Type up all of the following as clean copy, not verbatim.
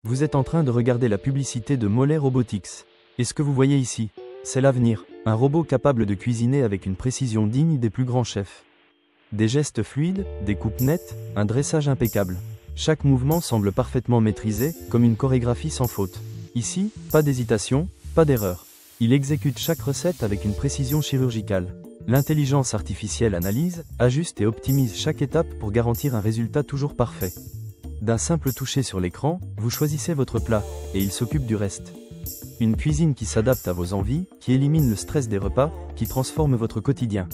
Vous êtes en train de regarder la publicité de Mollet Robotics. Et ce que vous voyez ici, c'est l'avenir. Un robot capable de cuisiner avec une précision digne des plus grands chefs. Des gestes fluides, des coupes nettes, un dressage impeccable. Chaque mouvement semble parfaitement maîtrisé, comme une chorégraphie sans faute. Ici, pas d'hésitation, pas d'erreur. Il exécute chaque recette avec une précision chirurgicale. L'intelligence artificielle analyse, ajuste et optimise chaque étape pour garantir un résultat toujours parfait. D'un simple toucher sur l'écran, vous choisissez votre plat, et il s'occupe du reste. Une cuisine qui s'adapte à vos envies, qui élimine le stress des repas, qui transforme votre quotidien.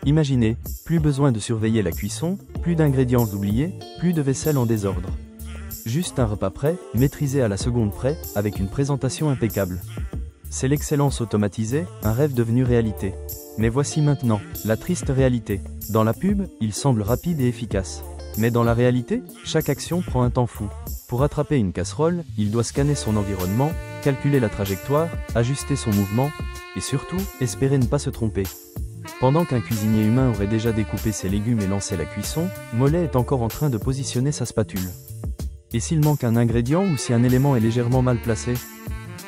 Imaginez, plus besoin de surveiller la cuisson, plus d'ingrédients oubliés, plus de vaisselle en désordre. Juste un repas prêt, maîtrisé à la seconde près, avec une présentation impeccable. C'est l'excellence automatisée, un rêve devenu réalité. Mais voici maintenant, la triste réalité. Dans la pub, il semble rapide et efficace. Mais dans la réalité, chaque action prend un temps fou. Pour attraper une casserole, il doit scanner son environnement, calculer la trajectoire, ajuster son mouvement, et surtout, espérer ne pas se tromper. Pendant qu'un cuisinier humain aurait déjà découpé ses légumes et lancé la cuisson, Mollet est encore en train de positionner sa spatule. Et s'il manque un ingrédient ou si un élément est légèrement mal placé?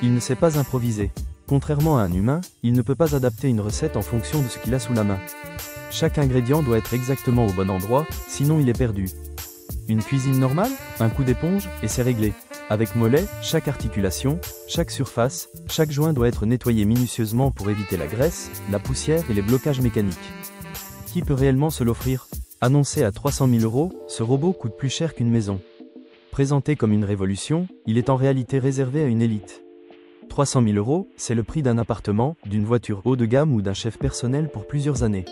Il ne sait pas improviser. Contrairement à un humain, il ne peut pas adapter une recette en fonction de ce qu'il a sous la main. Chaque ingrédient doit être exactement au bon endroit, sinon il est perdu. Une cuisine normale? Un coup d'éponge, et c'est réglé. Avec Mollet, chaque articulation, chaque surface, chaque joint doit être nettoyé minutieusement pour éviter la graisse, la poussière et les blocages mécaniques. Qui peut réellement se l'offrir? Annoncé à 300 000 €, ce robot coûte plus cher qu'une maison. Présenté comme une révolution, il est en réalité réservé à une élite. 300 000 €, c'est le prix d'un appartement, d'une voiture haut de gamme ou d'un chef personnel pour plusieurs années.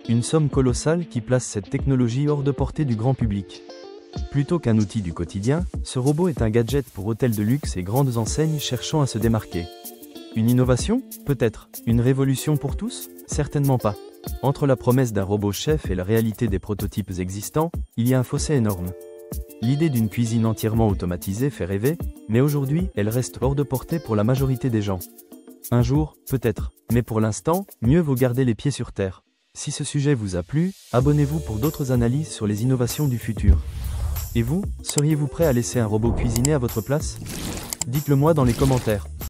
Une somme colossale qui place cette technologie hors de portée du grand public. Plutôt qu'un outil du quotidien, ce robot est un gadget pour hôtels de luxe et grandes enseignes cherchant à se démarquer. Une innovation? Peut-être. Une révolution pour tous? Certainement pas. Entre la promesse d'un robot chef et la réalité des prototypes existants, il y a un fossé énorme. L'idée d'une cuisine entièrement automatisée fait rêver, mais aujourd'hui, elle reste hors de portée pour la majorité des gens. Un jour, peut-être. Mais pour l'instant, mieux vaut garder les pieds sur terre. Si ce sujet vous a plu, abonnez-vous pour d'autres analyses sur les innovations du futur. Et vous, seriez-vous prêt à laisser un robot cuisiner à votre place? Dites-le moi dans les commentaires.